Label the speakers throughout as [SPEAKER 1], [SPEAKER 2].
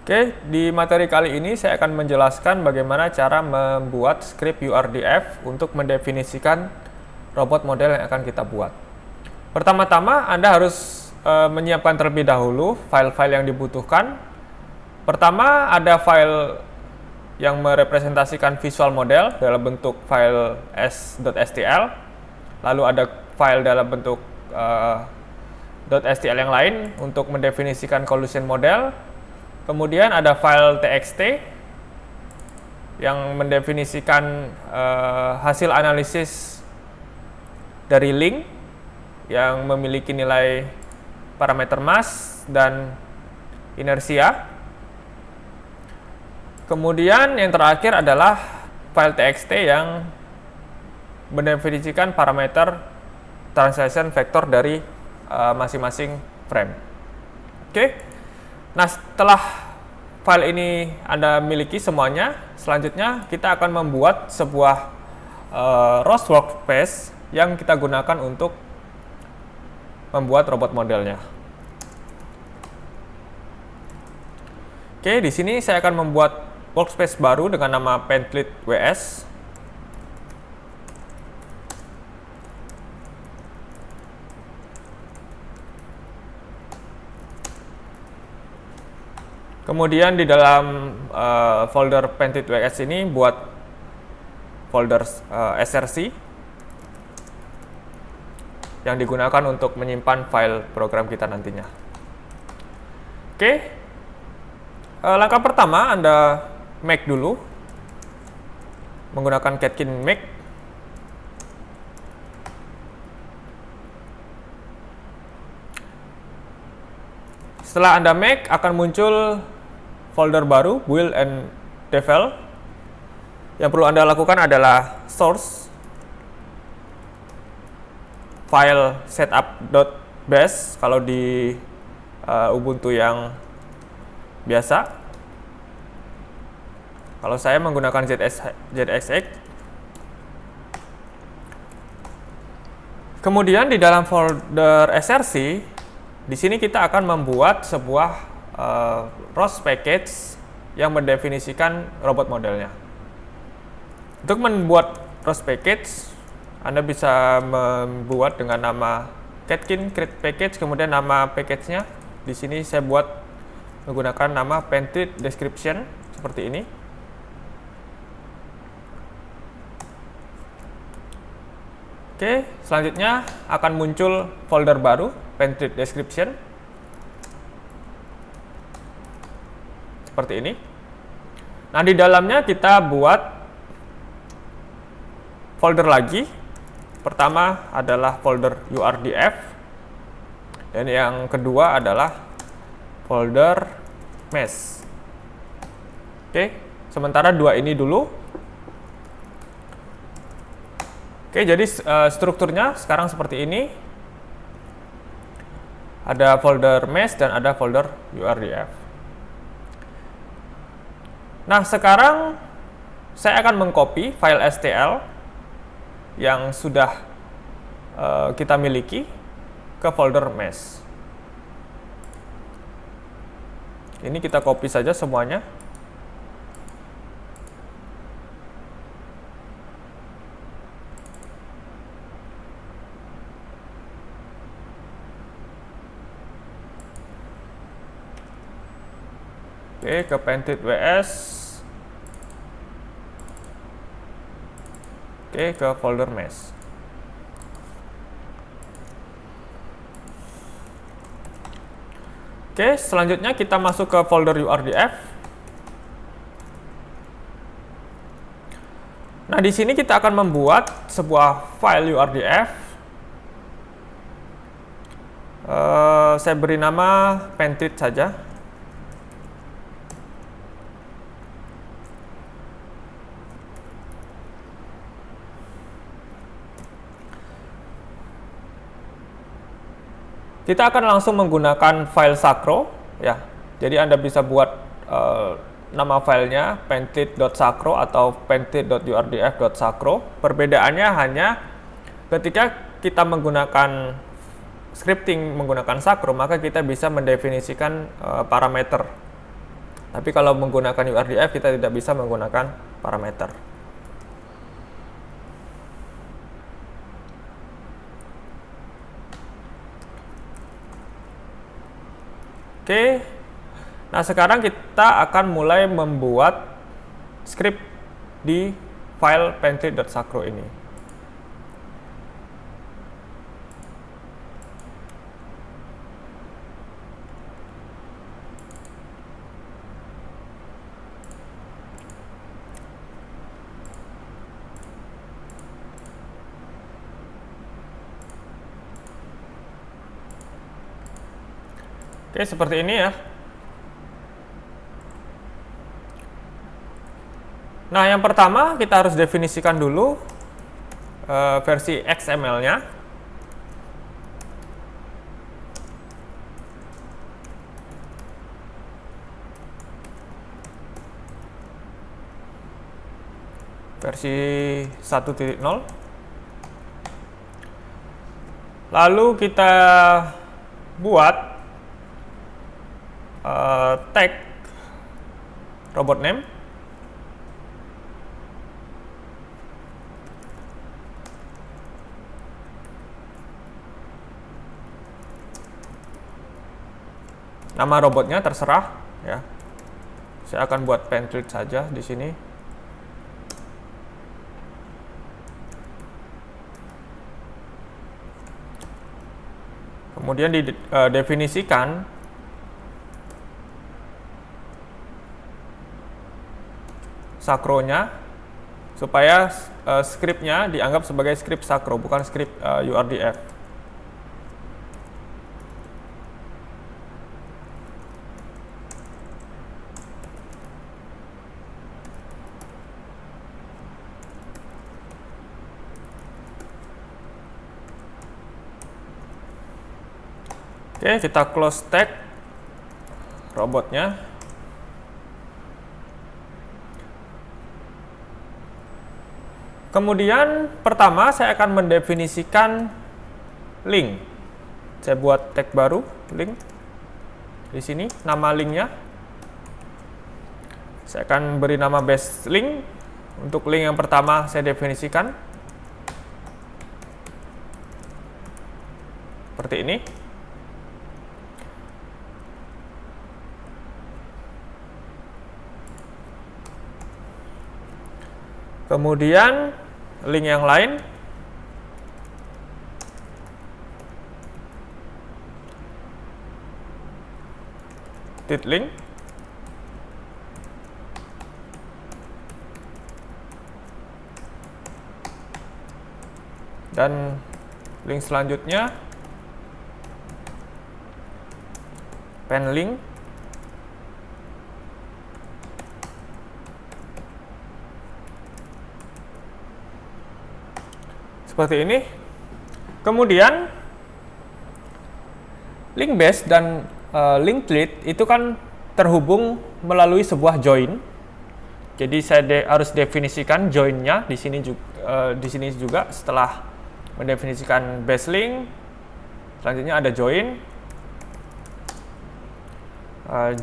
[SPEAKER 1] Oke, di materi kali ini saya akan menjelaskan bagaimana cara membuat script URDF untuk mendefinisikan robot model yang akan kita buat. Pertama-tama Anda harus menyiapkan terlebih dahulu file-file yang dibutuhkan. Pertama, ada file yang merepresentasikan visual model dalam bentuk file s.stl. Lalu ada file dalam bentuk .stl yang lain untuk mendefinisikan collision model. Kemudian ada file txt yang mendefinisikan hasil analisis dari link yang memiliki nilai parameter mass dan inersia. Kemudian yang terakhir adalah file txt yang mendefinisikan parameter translation vector dari masing-masing frame. Oke. Nah, setelah file ini Anda miliki semuanya, selanjutnya kita akan membuat sebuah ROS workspace yang kita gunakan untuk membuat robot modelnya. Oke, di sini saya akan membuat workspace baru dengan nama Pentlit WS. Kemudian di dalam folder Pentlit WS ini buat folder src yang digunakan untuk menyimpan file program kita nantinya. Oke, langkah pertama Anda make dulu menggunakan Catkin make. Setelah Anda make, akan muncul folder baru, build and devel. Yang perlu Anda lakukan adalah source file setup.bash kalau di Ubuntu yang biasa. Kalau saya menggunakan ZXX. Kemudian di dalam folder src, di sini kita akan membuat sebuah ROS package yang mendefinisikan robot modelnya. Untuk membuat ROS package, Anda bisa membuat dengan nama Catkin create package, kemudian nama package-nya. Di sini saya buat menggunakan nama Pentlit description seperti ini. Oke, selanjutnya akan muncul folder baru Pentlit description seperti ini. Nah, di dalamnya kita buat folder lagi. Pertama adalah folder URDF dan yang kedua adalah folder mesh. Oke, sementara dua ini dulu. Oke, jadi strukturnya sekarang seperti ini. Ada folder mesh dan ada folder URDF. Nah, sekarang saya akan mengcopy file STL yang sudah kita miliki ke folder mesh. Ini kita copy saja semuanya. Oke, ke Pentlit WS. Oke, ke folder mesh. Oke, selanjutnya kita masuk ke folder URDF. Nah, di sini kita akan membuat sebuah file URDF. Saya beri nama Pentlit saja. Kita akan langsung menggunakan file sakro, ya. Jadi Anda bisa buat nama filenya pentlit.sakro atau pentlit.urdf.sakro. Perbedaannya hanya ketika kita menggunakan scripting menggunakan sakro, maka kita bisa mendefinisikan parameter Tapi kalau menggunakan URDF kita tidak bisa menggunakan parameter. Oke. Nah, sekarang kita akan mulai membuat script di file pentlit.sacro ini. Oke, seperti ini ya. Nah, yang pertama kita harus definisikan dulu versi XML-nya. Versi 1.0. Lalu kita buat tag robot name. Nama robotnya terserah ya. Saya akan buat pentlit saja di sini. Kemudian didefinisikan sakronya supaya scriptnya dianggap sebagai script sakro, bukan script URDF. Oke, kita close tag robotnya. Kemudian pertama saya akan mendefinisikan link. Saya buat tag baru, link. Di sini nama linknya. Saya akan beri nama base link. Untuk link yang pertama saya definisikan seperti ini. Kemudian link yang lain link. Dan link selanjutnya pen link. Seperti ini. Kemudian link base dan link tlit itu kan terhubung melalui sebuah join. Jadi saya harus definisikan joinnya di sini juga setelah mendefinisikan base link. Selanjutnya ada join.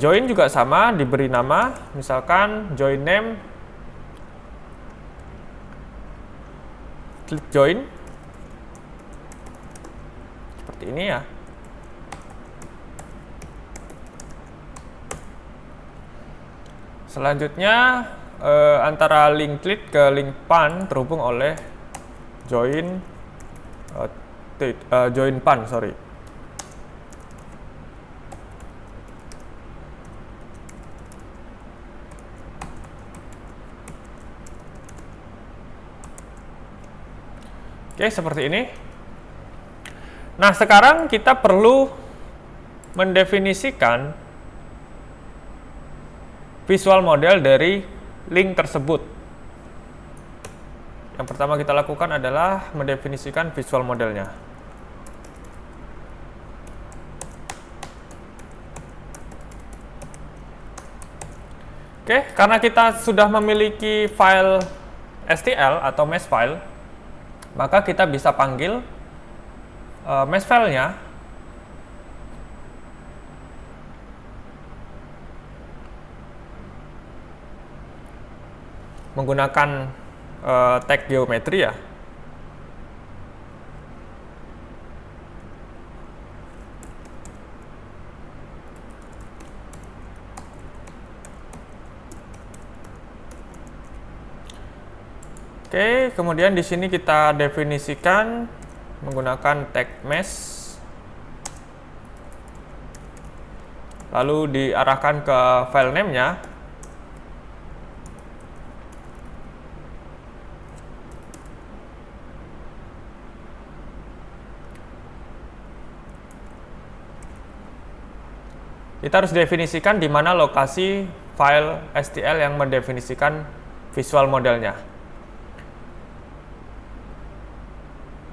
[SPEAKER 1] Join juga sama, diberi nama, misalkan join name klik join seperti ini ya. Selanjutnya antara link tlit ke link pan terhubung oleh join join pan, sorry. Oke, seperti ini. Nah, sekarang kita perlu mendefinisikan visual model dari link tersebut. Yang pertama kita lakukan adalah mendefinisikan visual modelnya. Oke, karena kita sudah memiliki file STL atau mesh file, maka kita bisa panggil mesh file-nya menggunakan tag geometri ya. Oke, kemudian di sini kita definisikan menggunakan tag mesh, lalu diarahkan ke file name-nya. Kita harus definisikan di mana lokasi file STL yang mendefinisikan visual modelnya.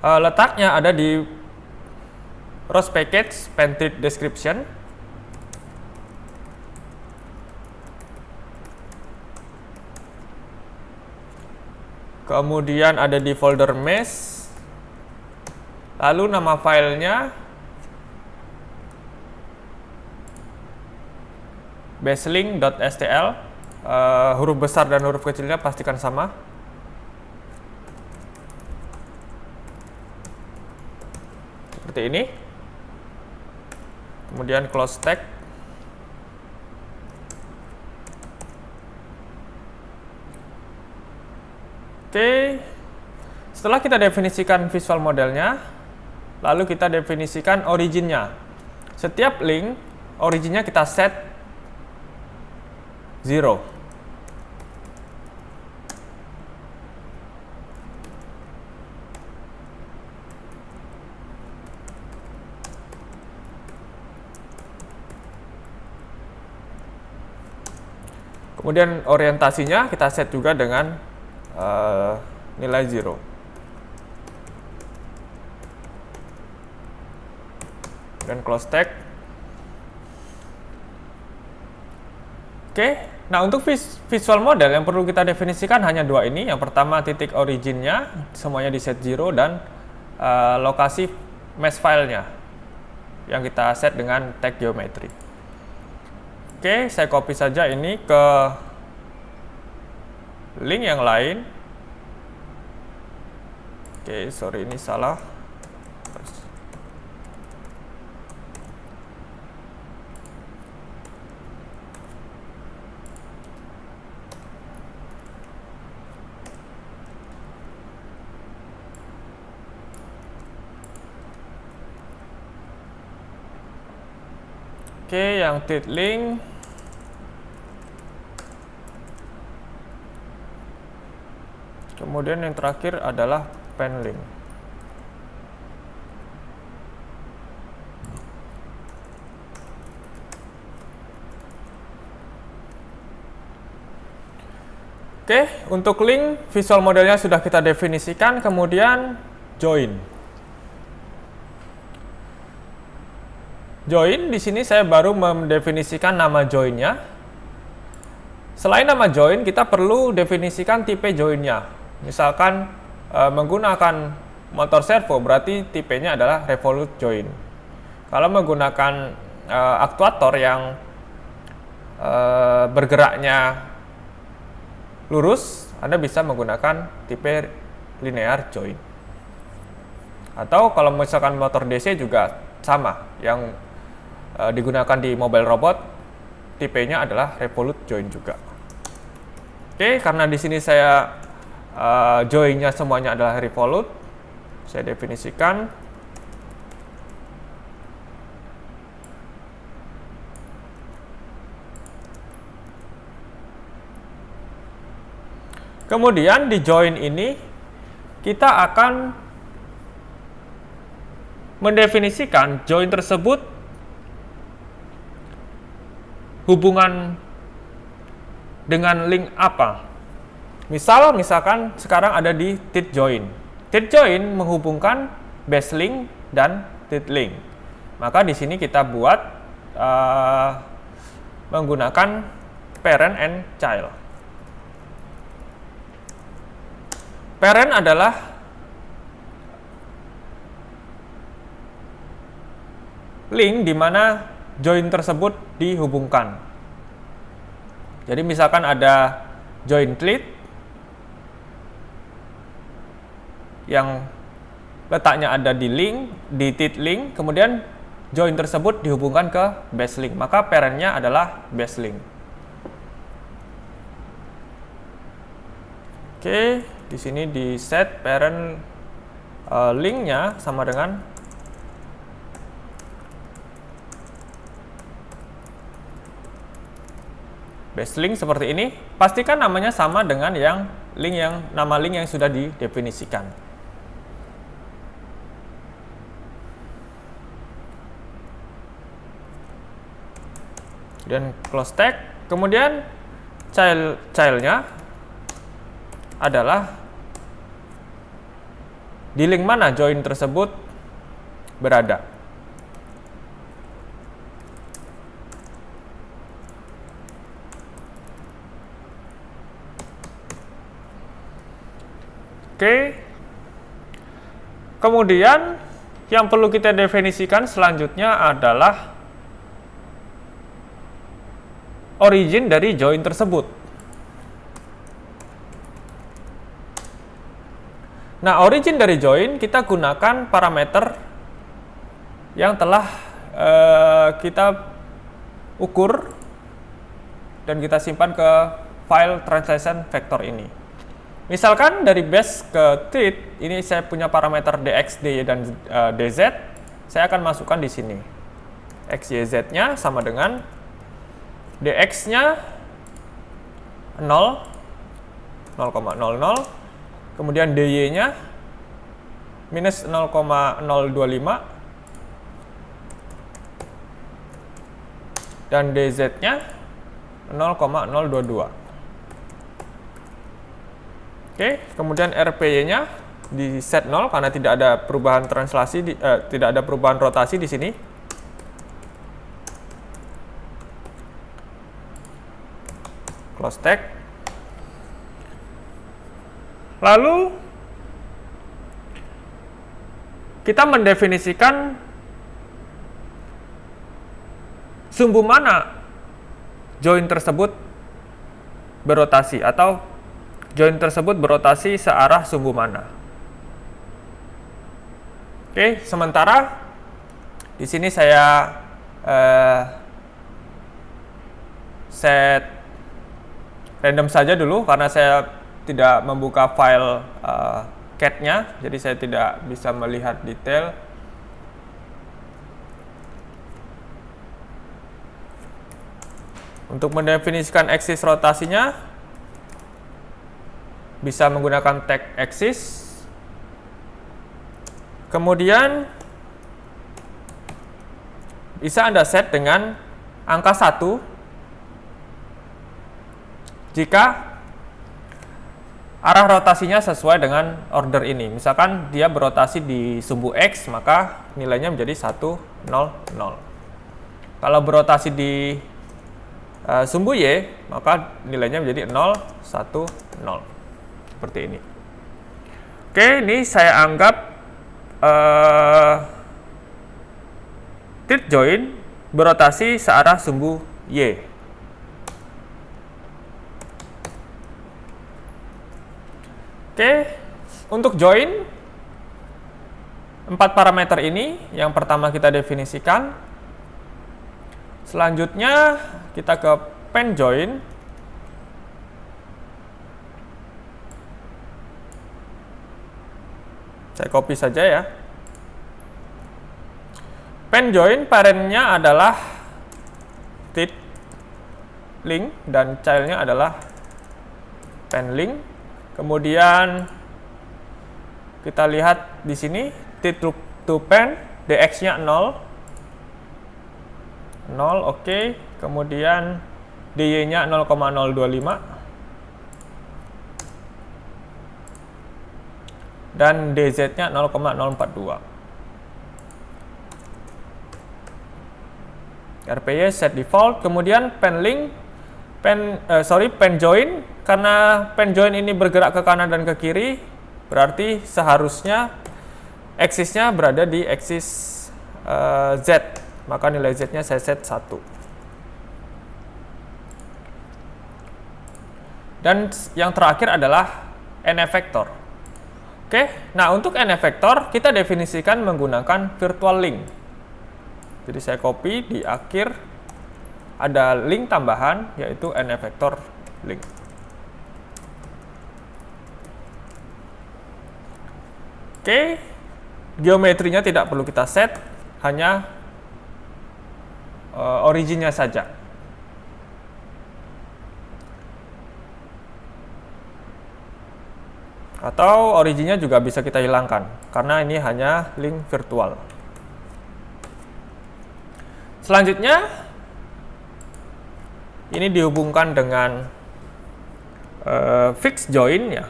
[SPEAKER 1] Letaknya ada di ROS package pentreat description. Kemudian ada di folder mesh. Lalu nama filenya baselink.stl, huruf besar dan huruf kecilnya pastikan sama. Seperti ini. Kemudian close tag. Oke. Setelah kita definisikan visual modelnya, lalu kita definisikan originnya. Setiap link, originnya kita set 0. Kemudian orientasinya kita set juga dengan nilai 0. Dan close tag. Oke, nah untuk visual model yang perlu kita definisikan hanya dua ini. Yang pertama titik originnya, semuanya di set 0, dan lokasi mesh filenya yang kita set dengan tag geometri. Oke, saya copy saja ini ke link yang lain. Oke, sorry ini salah. Oke, yang title link kemudian yang terakhir adalah pen link. Oke, untuk link visual modelnya sudah kita definisikan, kemudian join. Join di sini saya baru mendefinisikan nama joinnya. Selain nama join, kita perlu definisikan tipe joinnya. Misalkan menggunakan motor servo, berarti tipenya adalah revolute join. Kalau menggunakan aktuator yang bergeraknya lurus, Anda bisa menggunakan tipe linear join. Atau kalau misalkan motor DC juga sama, yang digunakan di mobile robot, tipenya adalah revolute join juga. Oke, karena di sini saya joinnya semuanya adalah revolute, saya definisikan. Kemudian di join ini kita akan mendefinisikan join tersebut hubungan dengan link apa. Misalkan sekarang ada di tit join. Tit join menghubungkan base link dan tit link. Maka di sini kita buat menggunakan parent and child. Parent adalah link di mana join tersebut dihubungkan. Jadi misalkan ada join clit, yang letaknya ada di link, di tit link, kemudian join tersebut dihubungkan ke base link, maka parentnya adalah base link. Oke, di sini di set parent linknya sama dengan base link seperti ini. Pastikan namanya sama dengan nama link yang sudah didefinisikan. Dan close tag, kemudian childnya adalah di link mana join tersebut berada. Oke. Kemudian yang perlu kita definisikan selanjutnya adalah origin dari join tersebut. Nah, origin dari join kita gunakan parameter yang telah kita ukur dan kita simpan ke file translation vector ini. Misalkan dari base ke tit, ini saya punya parameter dx, dy, dan dz, saya akan masukkan di sini. X, y, z-nya sama dengan dx-nya 0, 0,00, kemudian dy-nya minus 0,025, dan dz-nya 0,022. Oke, kemudian RPY-nya di set 0 karena tidak ada perubahan translasi, tidak ada perubahan rotasi di sini. Close tag. Lalu kita mendefinisikan sumbu mana join tersebut berotasi atau join tersebut berotasi searah sumbu mana. Oke, sementara di sini saya set random saja dulu karena saya tidak membuka file cat-nya, jadi saya tidak bisa melihat detail. Untuk mendefinisikan aksis rotasinya bisa menggunakan tag axis. Kemudian bisa Anda set dengan angka 1 jika arah rotasinya sesuai dengan order ini. Misalkan dia berotasi di sumbu X, maka nilainya menjadi 1, 0, 0. Kalau berotasi di sumbu Y, maka nilainya menjadi 0, 1, 0. Seperti ini. Oke, ini saya anggap tit join berotasi searah sumbu Y. Oke, untuk join 4 parameter ini yang pertama kita definisikan. Selanjutnya kita ke pen join. Saya copy saja ya. Pen join parentnya adalah tit link dan childnya adalah pen link. Kemudian kita lihat di sini tit to pen, dx-nya 0, 0, oke. Kemudian dy-nya 0,025. Dan dz-nya 0,042. RPY set default, kemudian pen link, pen join, karena pen join ini bergerak ke kanan dan ke kiri, berarti seharusnya aksisnya berada di aksis z, maka nilai z-nya saya set 1. Dan yang terakhir adalah nf vector. Oke, nah untuk nFvector kita definisikan menggunakan virtual link. Jadi saya copy, di akhir ada link tambahan yaitu nFvector link. Oke, geometrinya tidak perlu kita set, hanya originnya saja. Atau originnya juga bisa kita hilangkan, karena ini hanya link virtual. Selanjutnya, ini dihubungkan dengan fix join ya.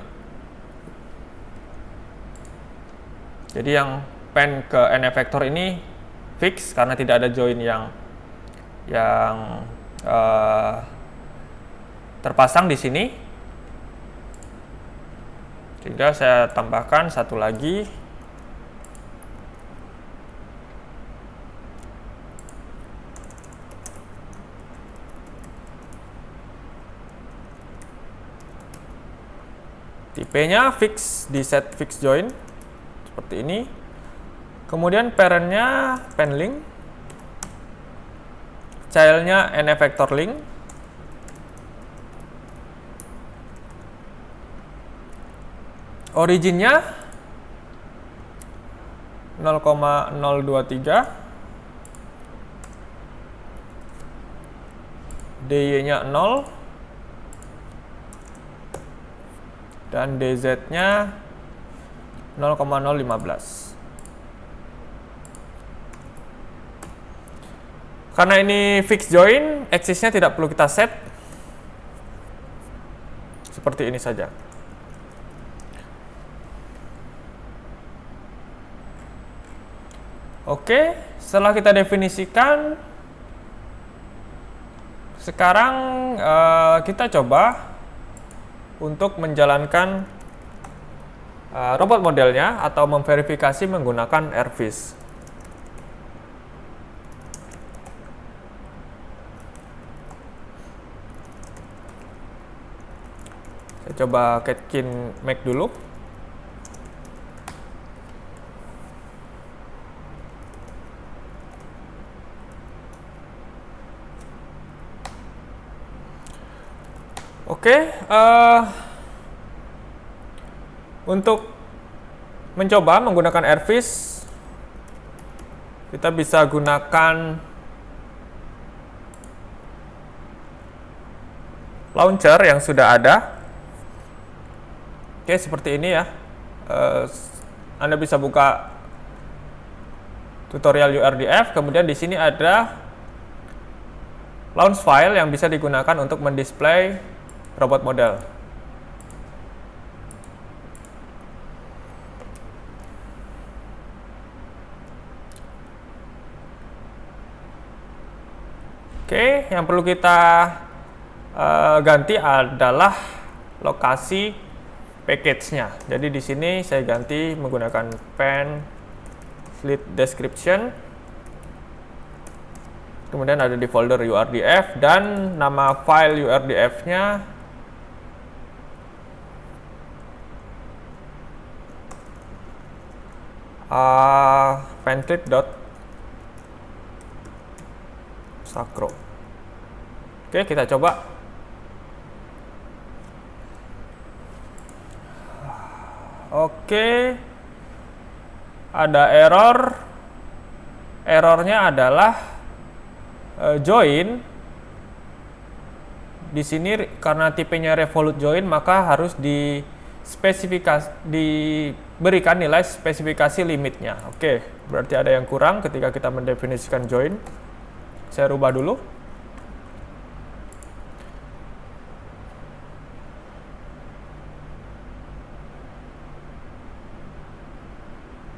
[SPEAKER 1] Jadi yang pen ke nFvector ini fix karena tidak ada join yang terpasang di sini. Sehingga saya tambahkan satu lagi. Tipenya fix di set fix join seperti ini. Kemudian parentnya pen link, childnya nFvector link. Originnya 0,023, dy-nya 0, dan dz-nya 0,015. Karena ini fix join, axis-nya tidak perlu kita set, seperti ini saja. Oke, setelah kita definisikan, sekarang kita coba untuk menjalankan robot modelnya atau memverifikasi menggunakan AirVis. Saya coba Catkin Make dulu. Oke, untuk mencoba menggunakan AirVis, kita bisa gunakan launcher yang sudah ada. Oke, seperti ini ya. Anda bisa buka tutorial URDF, kemudian di sini ada launch file yang bisa digunakan untuk mendisplay robot model. Oke, yang perlu kita ganti adalah lokasi package-nya. Jadi di sini saya ganti menggunakan pen slit description. Kemudian ada di folder URDF dan nama file URDF-nya penclick.sacro. Oke, kita coba. Oke, ada error. Errornya adalah join. Di sini karena tipenya revolute join, maka harus diberikan nilai spesifikasi limitnya. Oke, berarti ada yang kurang ketika kita mendefinisikan join. Saya rubah dulu.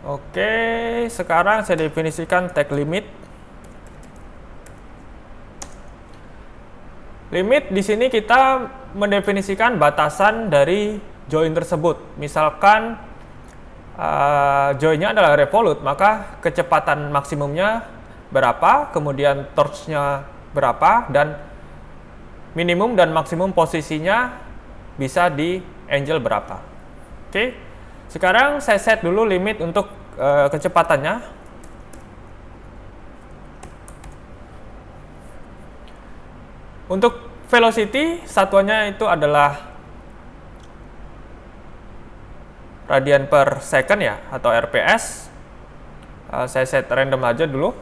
[SPEAKER 1] Oke, sekarang saya definisikan tag limit. Limit di sini kita mendefinisikan batasan dari join tersebut. Misalkan joinnya adalah revolute, maka kecepatan maksimumnya berapa, kemudian torque-nya berapa, dan minimum dan maksimum posisinya bisa di angle berapa. Oke. Sekarang saya set dulu limit untuk kecepatannya. Untuk velocity, satuannya itu adalah radian per second ya, atau RPS. Saya set random aja dulu.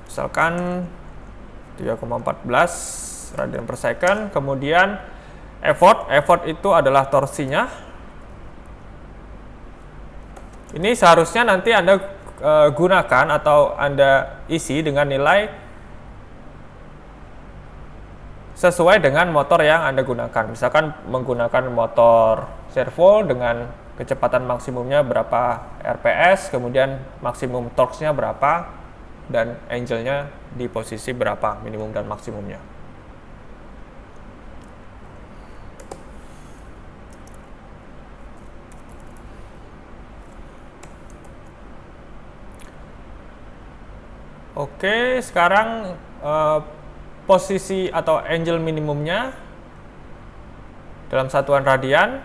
[SPEAKER 1] Misalkan 3,14 radian per second. Kemudian effort itu adalah torsinya. Ini seharusnya nanti Anda gunakan atau Anda isi dengan nilai sesuai dengan motor yang Anda gunakan. Misalkan menggunakan motor servo dengan kecepatan maksimumnya berapa RPS, kemudian maksimum torque-nya berapa, dan angle-nya di posisi berapa, minimum dan maksimumnya. Oke, sekarang posisi atau angle minimumnya dalam satuan radian.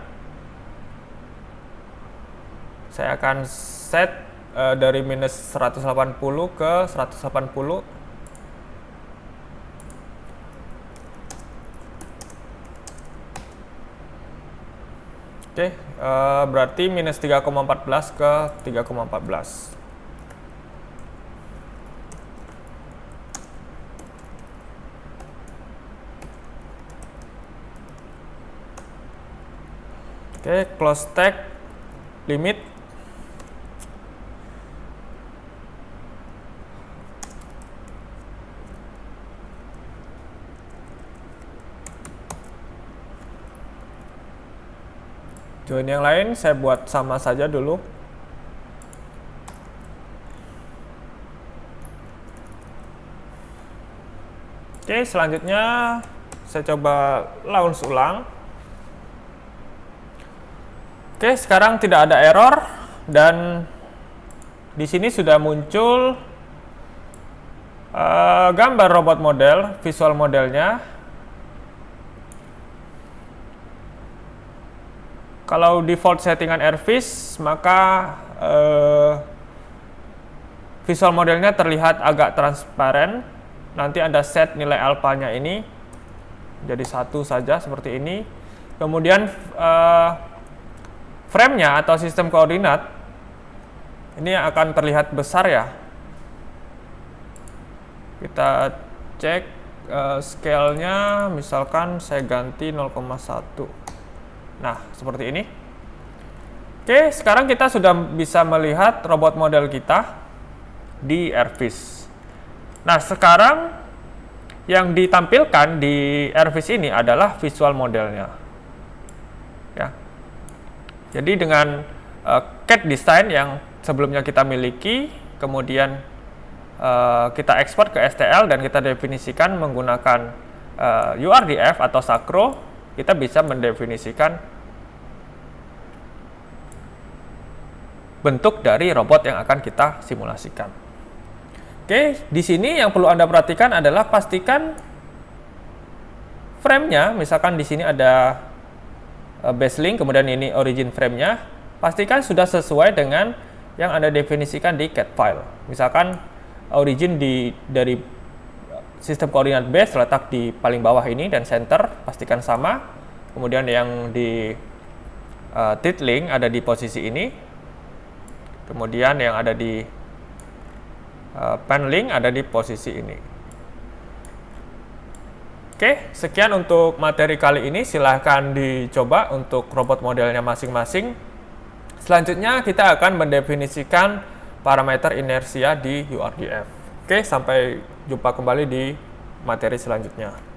[SPEAKER 1] Saya akan set dari minus 180 ke 180. Oke, berarti minus 3,14 ke 3,14. Oke, close stack limit. Join yang lain saya buat sama saja dulu. Oke, selanjutnya saya coba launch ulang. Oke, sekarang tidak ada error dan di sini sudah muncul gambar robot model, visual modelnya. Kalau default settingan Airfish, maka visual modelnya terlihat agak transparan. Nanti Anda set nilai alpanya ini jadi 1 saja seperti ini. Kemudian frame-nya atau sistem koordinat ini akan terlihat besar ya. Kita cek scale-nya, misalkan saya ganti 0,1. Nah, seperti ini. Oke, sekarang kita sudah bisa melihat robot model kita di Airfish. Nah, sekarang yang ditampilkan di Airfish ini adalah visual modelnya. Ya. Jadi dengan CAD design yang sebelumnya kita miliki, kemudian kita ekspor ke STL dan kita definisikan menggunakan URDF atau Sakro, kita bisa mendefinisikan bentuk dari robot yang akan kita simulasikan. Oke, di sini yang perlu Anda perhatikan adalah pastikan frame-nya, misalkan di sini ada base link, kemudian ini origin frame-nya, pastikan sudah sesuai dengan yang Anda definisikan di CAD file. Misalkan origin dari sistem koordinat base letak di paling bawah ini dan center pastikan sama. Kemudian yang di teeth link ada di posisi ini. Kemudian yang ada di pen link ada di posisi ini. Oke, sekian untuk materi kali ini. Silahkan dicoba untuk robot modelnya masing-masing. Selanjutnya kita akan mendefinisikan parameter inersia di URDF. Oke, sampai jumpa kembali di materi selanjutnya.